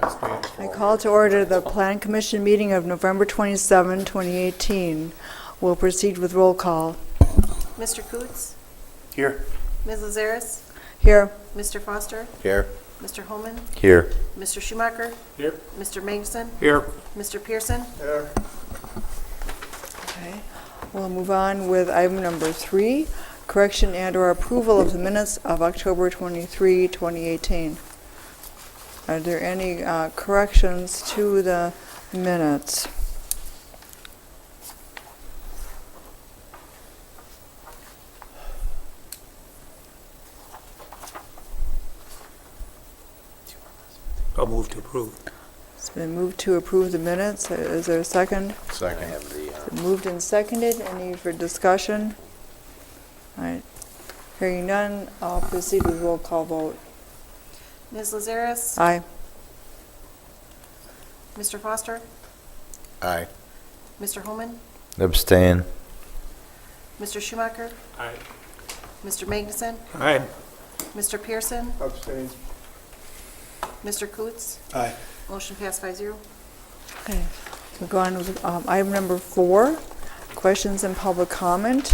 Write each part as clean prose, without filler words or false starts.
I call to order the Plan Commission meeting of November 27, 2018. We'll proceed with roll call. Mr. Coots? Here. Ms. Lazaris? Here. Mr. Foster? Here. Mr. Holman? Here. Mr. Schumacher? Here. Mr. Magnuson? Here. Mr. Pearson? Here. Okay. We'll move on with item number 3, correction and/or approval of the minutes of October 23, 2018. Are there any corrections to the minutes? I'll move to approve. It's been moved to approve the minutes. Is there a second? Second. Moved and seconded. Any for discussion? All right. Hearing none, I'll proceed with roll call vote. Ms. Lazaris? Aye. Mr. Foster? Aye. Mr. Holman? Abstain. Mr. Schumacher? Aye. Mr. Magnuson? Aye. Mr. Pearson? Abstain. Mr. Coots? Aye. Motion passed 5-0. Okay. We'll go on with item number 4, questions and public comment.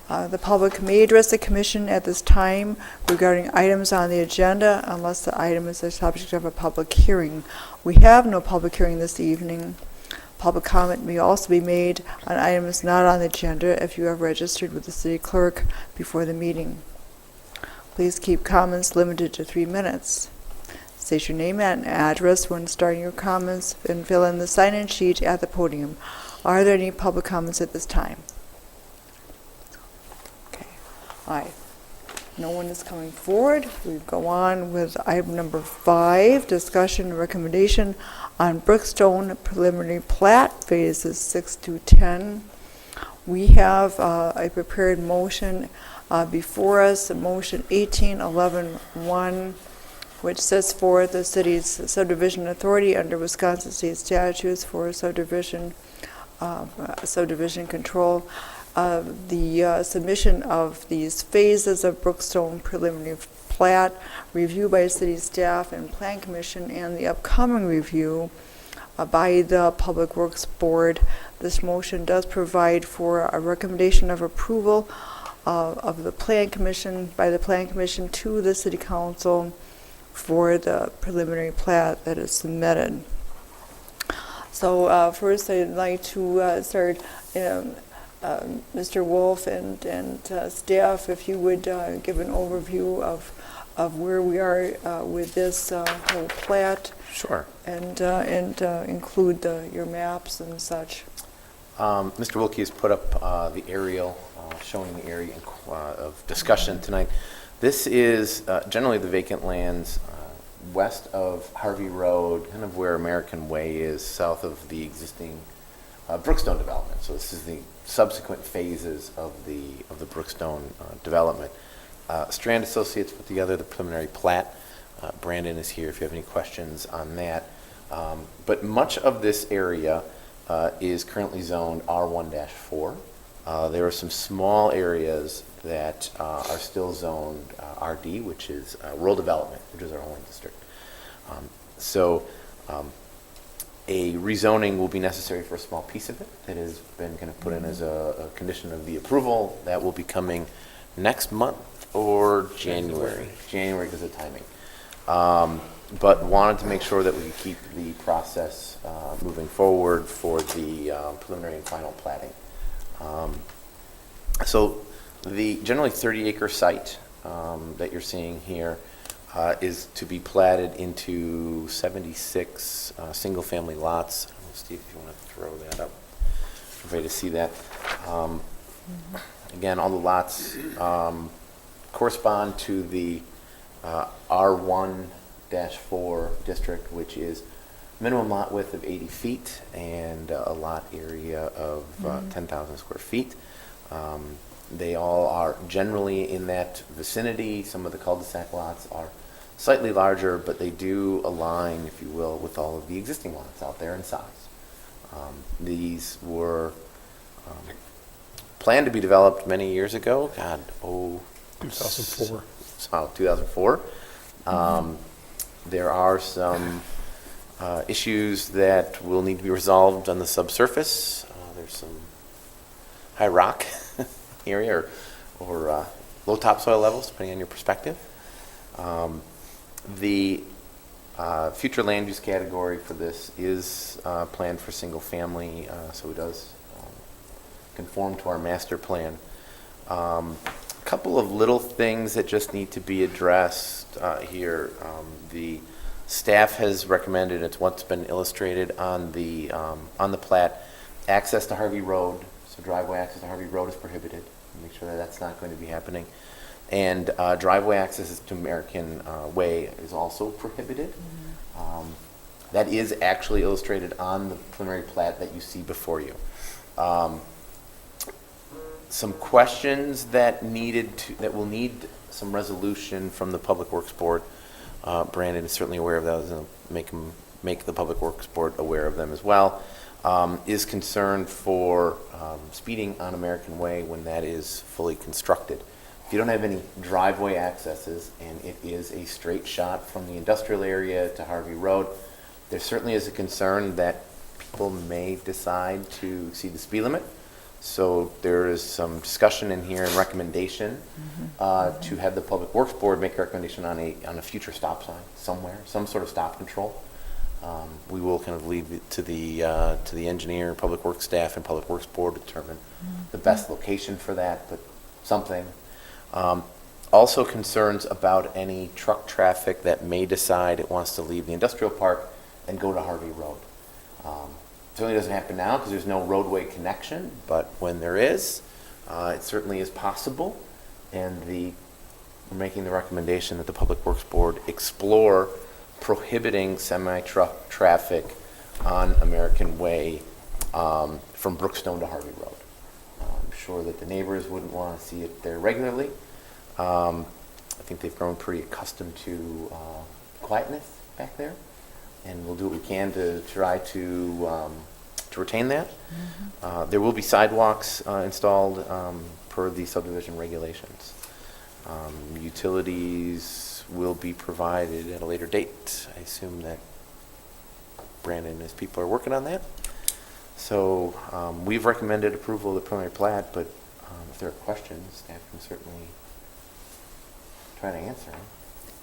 The public may address the commission at this time regarding items on the agenda unless the item is the subject of a public hearing. We have no public hearing this evening. Public comment may also be made on items not on the agenda if you have registered with the city clerk before the meeting. Please keep comments limited to 3 minutes. State your name and address when starting your comments and fill in the sign-in sheet at the podium. Are there any public comments at this time? Okay. Aye. No one is coming forward. We go on with item number 5, discussion and recommendation on Brookstone preliminary plat phases 6 to 10. We have a prepared motion before us, motion 1811-1, which sets forth the city's subdivision authority under Wisconsin state statutes for subdivision control. The submission of these phases of Brookstone preliminary plat, review by city staff and plan commission, and the upcoming review by the Public Works Board. This motion does provide for a recommendation of approval of the plan commission, by the plan commission to the city council for the preliminary plat that is submitted. So first I'd like to start, Mr. Wolf and staff, if you would give an overview of where we are with this whole plat. Sure. And include your maps and such. Mr. Wilkie has put up the aerial showing the area of discussion tonight. This is generally the vacant lands west of Harvey Road, kind of where American Way is, south of the existing Brookstone development. So this is the subsequent phases of the Brookstone development. Strand Associates put together the preliminary plat. Brandon is here if you have any questions on that. But much of this area is currently zoned R1-4. There are some small areas that are still zoned RD, which is rural development, which is our only district. A rezoning will be necessary for a small piece of it that has been kind of put in as a condition of the approval. That will be coming next month or January because of timing. But wanted to make sure that we could keep the process moving forward for the preliminary and final platting. So the generally 30-acre site that you're seeing here is to be platted into 76 single-family lots. I don't know, Steve, if you want to throw that up, everybody to see that. Again, all the lots correspond to the R1-4 district, which is minimum lot width of 80 feet and a lot area of 10,000 square feet. They all are generally in that vicinity. Some of the cul-de-sac lots are slightly larger, but they do align, if you will, with all of the existing lots out there in size. These were planned to be developed many years ago. 2004. 2004. There are some issues that will need to be resolved on the subsurface. There's some high rock area or low topsoil levels, depending on your perspective. The future land use category for this is planned for single family, so it does conform to our master plan. A couple of little things that just need to be addressed here. The staff has recommended, it's what's been illustrated on the plat, access to Harvey Road, so driveway access to Harvey Road is prohibited. Make sure that that's not going to be happening. And driveway access to American Way is also prohibited. That is actually illustrated on the preliminary plat that you see before you. Some questions that will need some resolution from the Public Works Board. Brandon is certainly aware of those, and make the Public Works Board aware of them as well. Is concerned for speeding on American Way when that is fully constructed. If you don't have any driveway accesses and it is a straight shot from the industrial area to Harvey Road, there certainly is a concern that people may decide to exceed the speed limit. So there is some discussion in here and recommendation to have the Public Works Board make a recommendation on a future stop sign somewhere, some sort of stop control. We will kind of leave it to the engineer, Public Works staff, and Public Works Board to determine the best location for that, but something. Also concerns about any truck traffic that may decide it wants to leave the industrial park and go to Harvey Road. Certainly doesn't happen now because there's no roadway connection, but when there is, it certainly is possible. And we're making the recommendation that the Public Works Board explore prohibiting semi-truck traffic on American Way from Brookstone to Harvey Road. I'm sure that the neighbors wouldn't want to see it there regularly. I think they've grown pretty accustomed to quietness back there, and we'll do what we can to try to retain that. There will be sidewalks installed per the subdivision regulations. Utilities will be provided at a later date. I assume that Brandon and his people are working on that. So we've recommended approval of the preliminary plat, but if there are questions, staff can certainly try to answer them.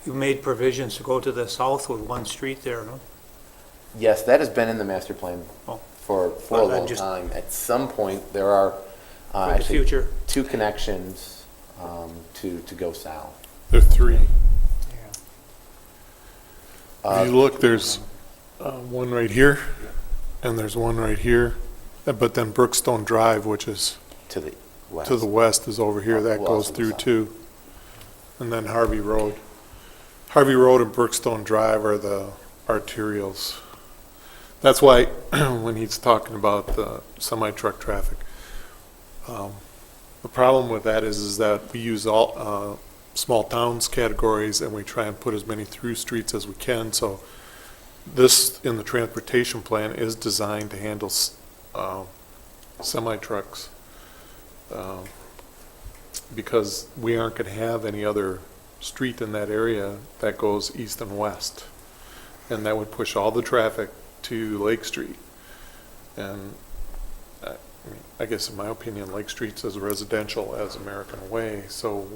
You made provisions to go to the south with one street there, no? Yes, that has been in the master plan for a Well, then long just- time. At some point, there are For the actually future. two connections to go south. There are three. Uh, If you look, there's one right here, and there's one right here, but then Brookstone Drive, which is To the west. to the west, is over here. That Well, goes also the through south. too. And then Harvey Road. Harvey Road and Brookstone Drive are the arterials. That's why when he's talking about the semi-truck traffic, the problem with that is that we use all small towns categories and we try and put as many through streets as we can. So this in the transportation plan is designed to handle semi-trucks because we aren't going to have any other street in that area that goes east and west, and that would push all the traffic to Lake Street. And I guess in my opinion, Lake Street's as residential as American Way, so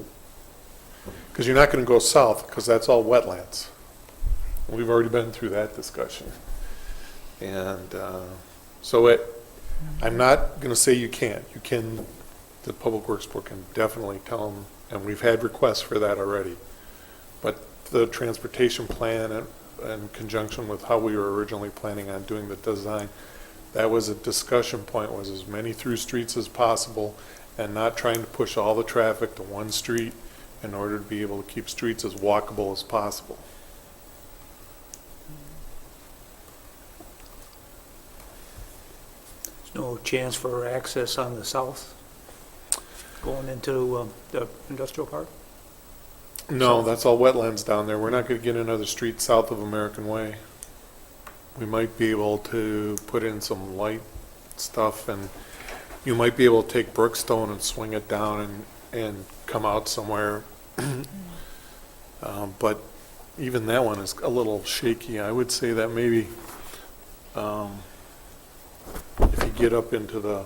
because you're not going to go south because that's all wetlands. We've already been through that discussion. And I'm not going to say you can't. You can, the Public Works Board can definitely tell them, and we've had requests for that already. But the transportation plan, in conjunction with how we were originally planning on doing the design, that was a discussion point, was as many through streets as possible and not trying to push all the traffic to one street in order to be able to keep streets as walkable as possible. There's no chance for access on the south going into the industrial park? No, that's all wetlands down there. We're not going to get another street south of American Way. We might be able to put in some light stuff, and you might be able to take Brookstone and swing it down and come out somewhere. But even that one is a little shaky. I would say that maybe, if you get up into the,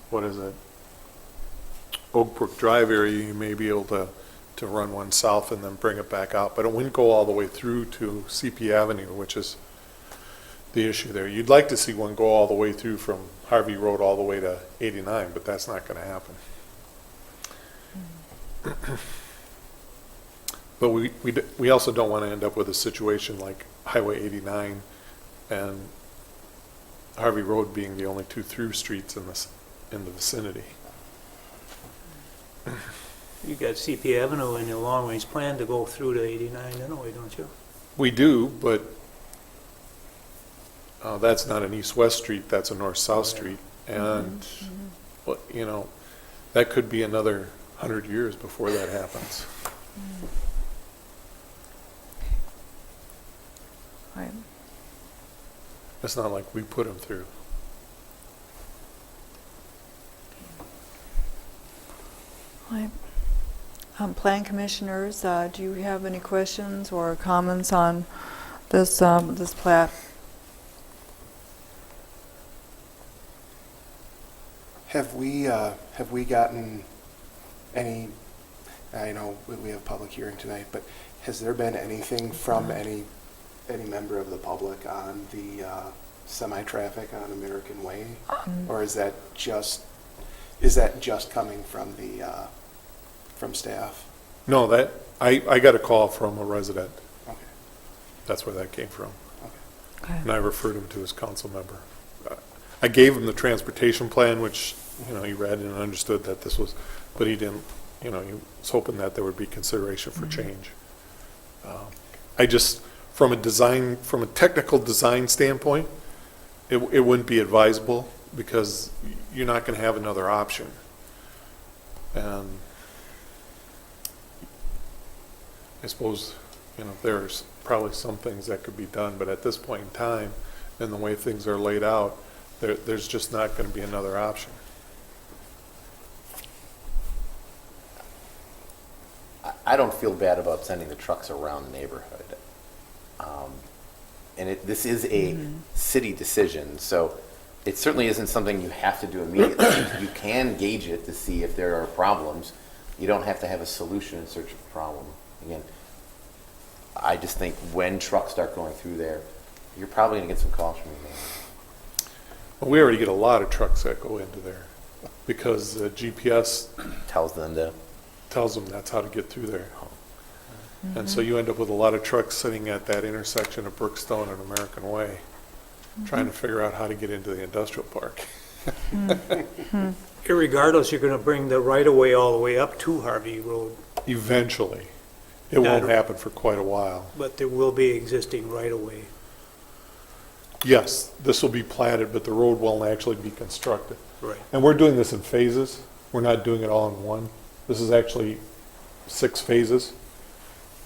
what is it? Oak Brook Drive area, you may be able to run one south and then bring it back out, but it wouldn't go all the way through to CP Avenue, which is the issue there. You'd like to see one go all the way through from Harvey Road all the way to 89, but that's not going to happen. But we also don't want to end up with a situation like Highway 89 and Harvey Road being the only two through streets in the vicinity. You got CP Avenue in your long-range plan to go through to 89 anyway, don't you? We do, but that's not an east-west street, that's a north-south street. And, well, you know, that could be another 100 years before that happens. Right. It's not like we put them through. Right. Plan commissioners, do you have any questions or comments on this this plat? Have we gotten any, I know we have a public hearing tonight, but has there been anything from any member of the public on the semi-traffic on American Way? Or is that just coming from the, from staff? No, that, I got a call from a resident. Okay, That's where that came from. okay. Okay. And I referred him to his council member. I gave him the transportation plan, which, you know, he read and understood that this was, but he didn't, you know, he was hoping that there would be consideration for change. I just, from a technical design standpoint, it wouldn't be advisable because you're not going to have another option. And I suppose, you know, there's probably some things that could be done, but at this point in time, and the way things are laid out, there's just not going to be another option. I don't feel bad about sending the trucks around the neighborhood. And this is a city decision, so it certainly isn't something you have to do immediately. You can gauge it to see if there are problems. You don't have to have a solution in search of a problem. Again, I just think when trucks start going through there, you're probably going to get some calls from your neighbors. Well, we already get a lot of trucks that go into there because GPS Tells them to. tells them that's how to get through there. And so you end up with a lot of trucks sitting at that intersection of Brookstone and American Way, trying to figure out how to get into the industrial park. Irregardless, you're going to bring the right-of-way all the way up to Harvey Road, Eventually. It won't happen for quite a while. but there will be existing right-of-way. Yes, this will be platted, but the road won't actually be constructed. Right. And we're doing this in phases. We're not doing it all in one. This is actually 6 phases.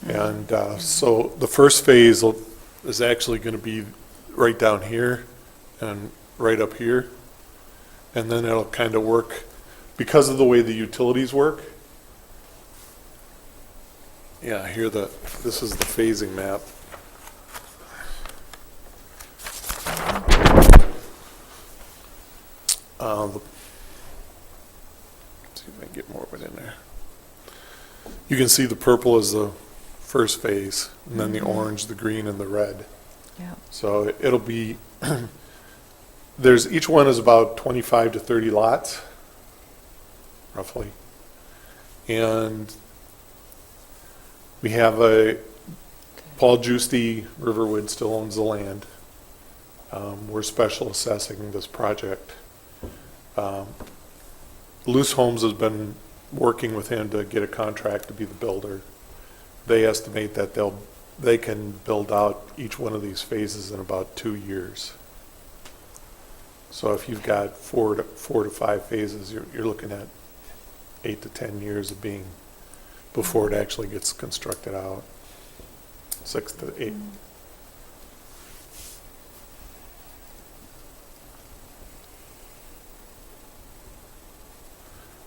And so the first phase is actually going to be right down here and right up here. And then it'll kind of work, because of the way the utilities work. Yeah, here this is the phasing map. Let's see if I can get more of it in there. You can see the purple is the first phase, and then the orange, the green, and the red. Yeah. So it'll be, each one is about 25 to 30 lots, roughly. And we have Paul Giusti, Riverwood still owns the land. We're special assessing this project. Loose Homes has been working with him to get a contract to be the builder. They estimate that they can build out each one of these phases in about 2 years. So if you've got four to 5 phases, you're looking at 8 to 10 years of being before it actually gets constructed out. 6 to 8.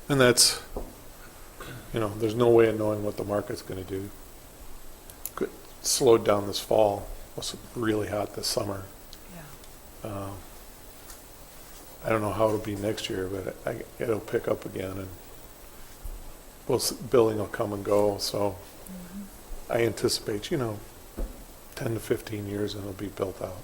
And that's, you know, there's no way of knowing what the market's going to do. slowed down this fall. It was really hot this summer. Yeah. I don't know how it'll be next year, but it'll pick up again, and billing will come and go, so I anticipate, 10 to 15 years and it'll be built out.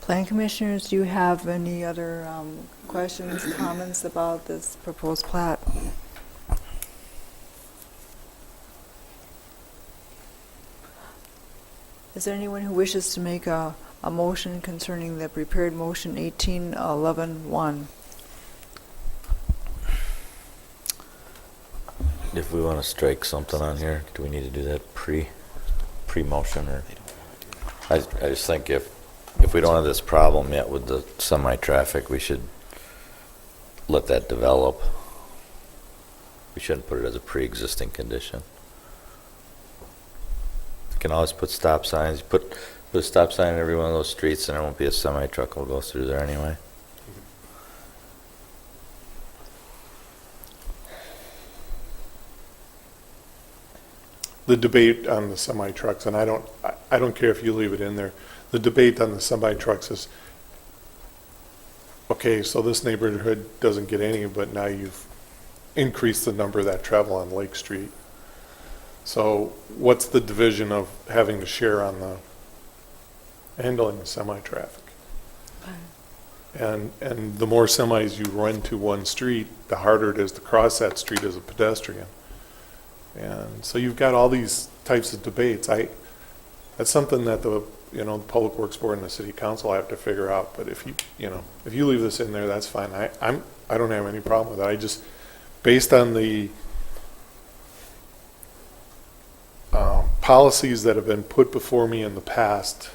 Planning commissioners, do you have any other questions, comments about this proposed plat? Is there anyone who wishes to make a motion concerning the prepared motion 1811-1? If we want to strike something on here, do we need to do that pre-motion or? I just think if we don't have this problem yet with the semi-traffic, we should let that develop. We shouldn't put it as a pre-existing condition. You can always put stop signs. Put a stop sign in every one of those streets and there won't be a semi-truck will go through there anyway. The debate on the semi-trucks, and I don't care if you leave it in there, the debate on the semi-trucks is, okay, so this neighborhood doesn't get any, but now you've increased the number that travel on Lake Street. So what's the division of having to share on the handling the semi-traffic? And the more semis you run to one street, the harder it is to cross that street as a pedestrian. And so you've got all these types of debates. That's something that the Public Works Board and the City Council have to figure out. But if you leave this in there, that's fine. I don't have any problem with it. I just, based on the policies that have been put before me in the past,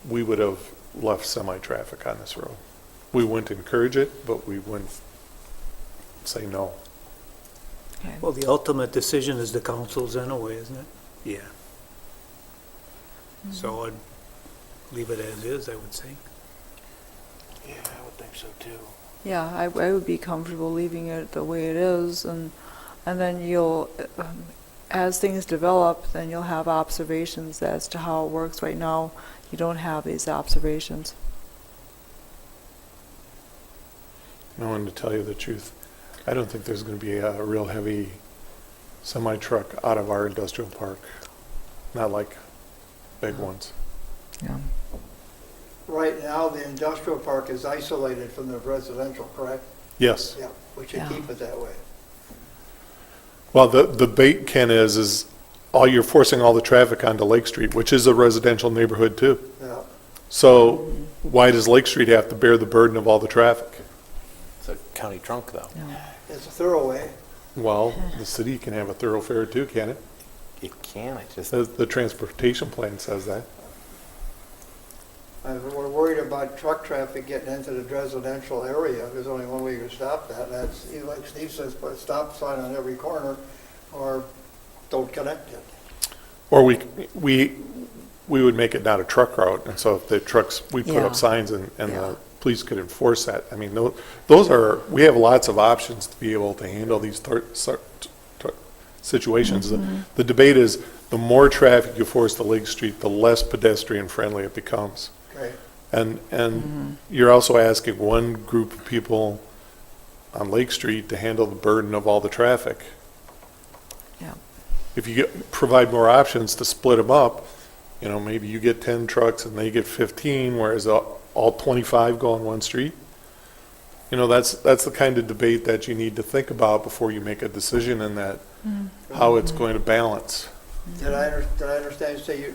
we would have left semi-traffic on this road. We wouldn't encourage it, but we wouldn't say no. Okay. Well, the ultimate decision is the council's anyway, isn't it? Yeah. So I'd leave it as is, I would say. Yeah, I would think so too. Yeah, I would be comfortable leaving it the way it is, and then you'll, as things develop, then you'll have observations as to how it works. Right now, you don't have these observations. No, and to tell you the truth, I don't think there's going to be a real heavy semi-truck out of our industrial park. Not like big ones. Yeah. Right now, the industrial park is isolated from the residential, correct? Yes. Yeah, we should Yeah. keep it that way. Well, the debate, Ken, is you're forcing all the traffic onto Lake Street, which is a residential neighborhood too. Yeah. So why does Lake Street have to bear the burden of all the traffic? It's a county trunk, though. Yeah. It's a thoroughway. Well, the city can have a thoroughfare too, can it? It can, I just, The transportation plan says that. We're worried about truck traffic getting into the residential area. There's only one way to stop that, and that's, like Steve says, put a stop sign on every corner or don't connect it. Or we would make it not a truck route, and so if the trucks, we put Yeah. up signs and Yeah. the police could enforce that. I mean, those are, we have lots of options to be able to handle these situations. The debate is, the more traffic you force to Lake Street, the less pedestrian friendly it becomes. Okay. And you're also asking one group of people on Lake Street to handle the burden of all the traffic. Yeah. If you provide more options to split them up, maybe you get 10 trucks and they get 15, whereas all 25 go on one street. That's the kind of debate that you need to think about before you make a decision in that, how it's going to balance. Did I understand you say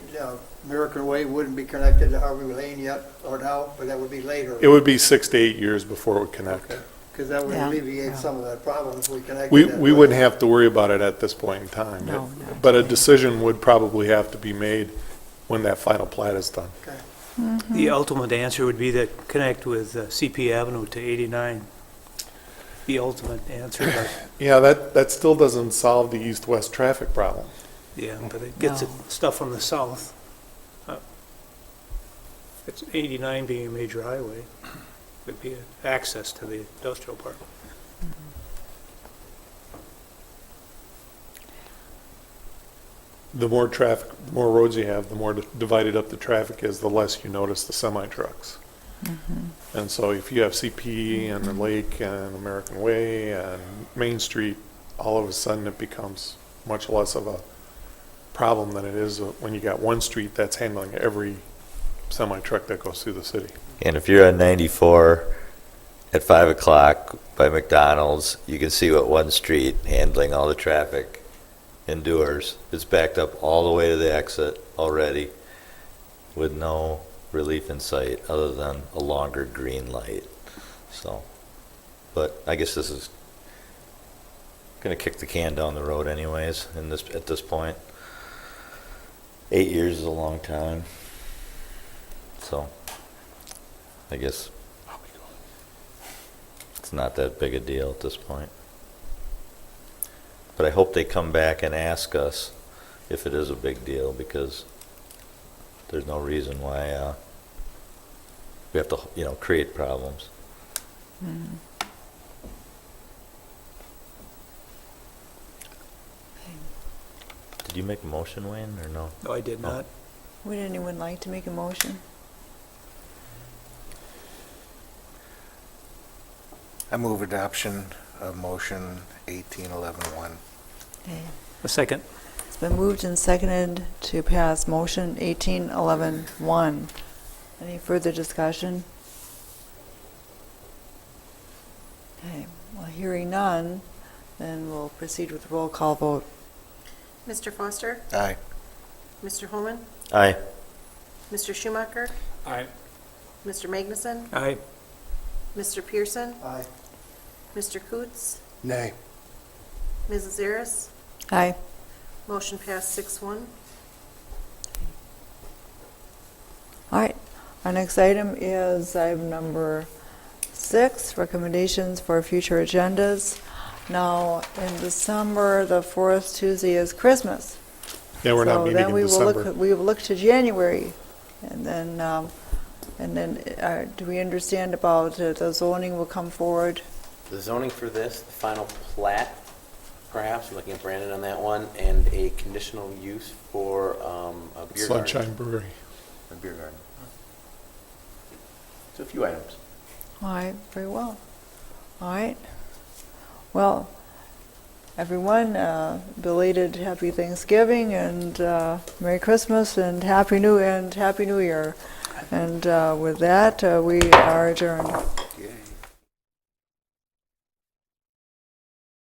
American Way wouldn't be connected to Harvey Lane yet or now, but that would be later? It would be 6 to 8 years before it would connect. Because that would Yeah. alleviate Yeah. some of that problem if we connected We that we way. wouldn't have to worry about it at this point in time. No, But a decision would probably have to be made when that final plat is done. Okay. The ultimate answer would be to connect with CP Avenue to 89. The ultimate answer, but, Yeah, that still doesn't solve the east-west traffic problem. yeah, but it gets No. stuff from the south. It's 89 being a major highway, would be access to the industrial park. The more traffic, the more roads you have, the more divided up the traffic is, the less you notice the semi-trucks. And so if you have CP and the Lake and American Way and Main Street, all of a sudden it becomes much less of a problem than it is when you got one street that's handling every semi-truck that goes through the city. And if you're on 94 at 5 o'clock by McDonald's, you can see what one street handling all the traffic endures. It's backed up all the way to the exit already with no relief in sight other than a longer green light. So, but I guess this is going to kick the can down the road anyways at this point. 8 years is a long time. So, I guess it's not that big a deal at this point. But I hope they come back and ask us if it is a big deal, because there's no reason why we have to, create problems. Did you make a motion, Wayne, or no? No, I did not. Would anyone like to make a motion? I move adoption of motion 1811-1. Okay. A second. It's been moved and seconded to pass motion 1811-1. Any further discussion? Okay, well, hearing none, then we'll proceed with roll call vote. Mr. Foster? Aye. Mr. Holman? Aye. Mr. Schumacher? Aye. Mr. Magnuson? Aye. Mr. Pearson? Aye. Mr. Coots? Nay. Mrs. Zaris? Aye. Motion passed 6-1. All right, our next item is item number 6, recommendations for future agendas. Now, in December, the 4th Tuesday is Christmas. Yeah, we're not meeting in So December. then we will look to January, and then do we understand about the zoning will come forward? The zoning for this, the final plat, perhaps, I'm looking at Brandon on that one, and a conditional use for a beer garden. Sunshine Brewery. A beer garden. So a few items. All right, very well. All right. Well, everyone, belated Happy Thanksgiving and Merry Christmas and Happy New Year. And with that, we are adjourned.